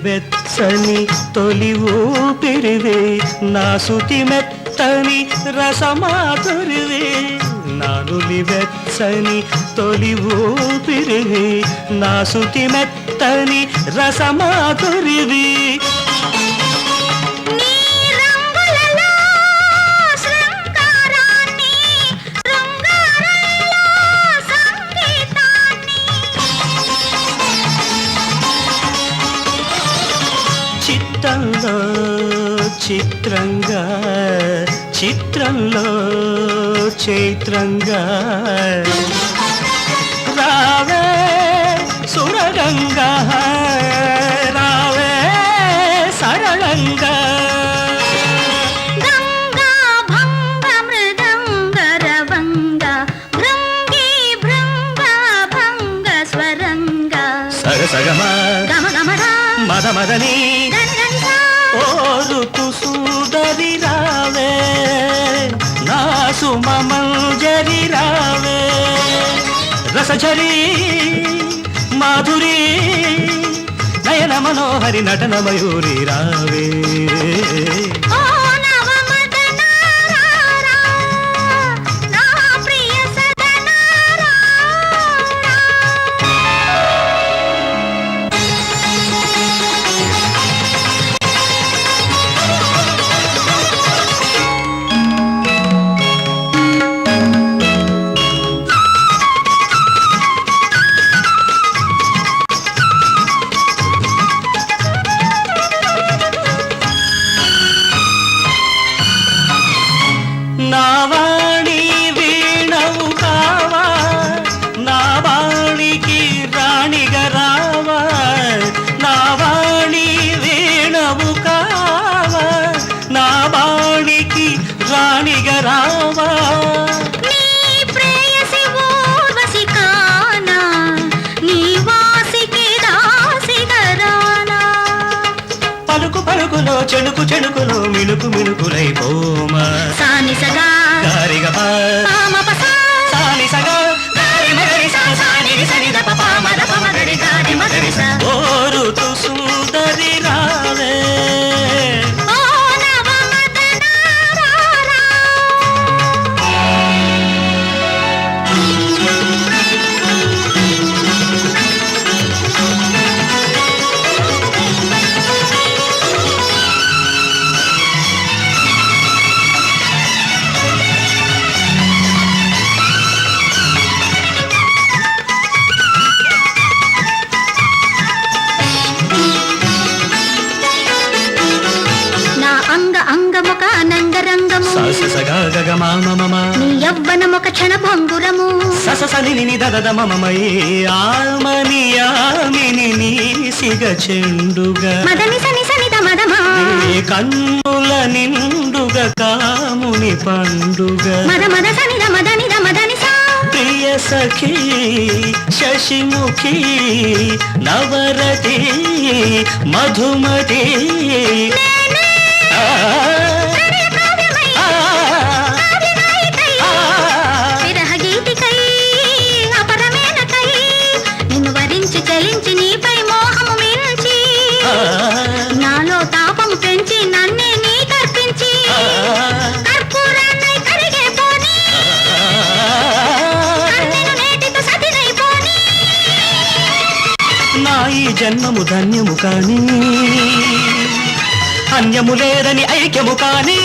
వెచ్చని తొలి ఊపిరివే నా సుతి మెత్తని రసమాధురివే నానులి వెచ్చని తొలి ఊపిరివే నా సుతి మెత్తని రసమాధురివే చిత్రంలో చిత్రంగా చిత్రంలో చైత్రంగా రావే సురగంగా రావే సరళంగా గంగా భంగ మృదంగ రవంగ భృంగి భృంగ భంగ స్వరంగ సగసగమ గమ గమరా మద మదని ఓరుతు సుందరి రావే నా సుమమంజరి రావే రసఝరి మాధురి నయన మనోహరి నటన మయూరి రావే నావాణి వీణవు కావా నా వాణికి రాణిగా రావా నావాణి వీణవు కావా నా వాణికి రాణిగా రావా నీ ప్రేయసి ఊర్వశి కానా నీ వాసికి దాసిగా రానా పలుకు పలుకులో చెణుకు చెణుకులో మిణుకు మిణుకులై పోమా సానిసగా గారిగపా పామపసా సానిసగా గారి మగరిసా సానిరి సనిద పపామద పమగరి గారి మగరిసా ఓరుతు సుందరి రావే ఓ నవ మదన రారా నా అంగ అంగముక ఆనందరంగము సగగమమ నీ యవ్వనముక క్షణ భంగురము సససని దదద మమమై ఆమని ఆమిని నీ సిగ చెండుగా మదని సని సనిద మదమా నీ కన్నుల నిండుగ కాముని పండుగ మద మద సనిద మదనిద మదని సా ప్రియ సఖీ శశిముఖి నవరతి మధుమతి విరహ గీతికై అపరమేనకై నిన్ను వరించి చలించి నీపై మోహము మించి నాలో తాపము పెంచి నన్నే నీ కర్పించి కర్పూరాన్నై కరిగే పోనీ నా ఈ జన్మము ధన్యము కానీ అన్యము లేదని ఐక్యము కానీ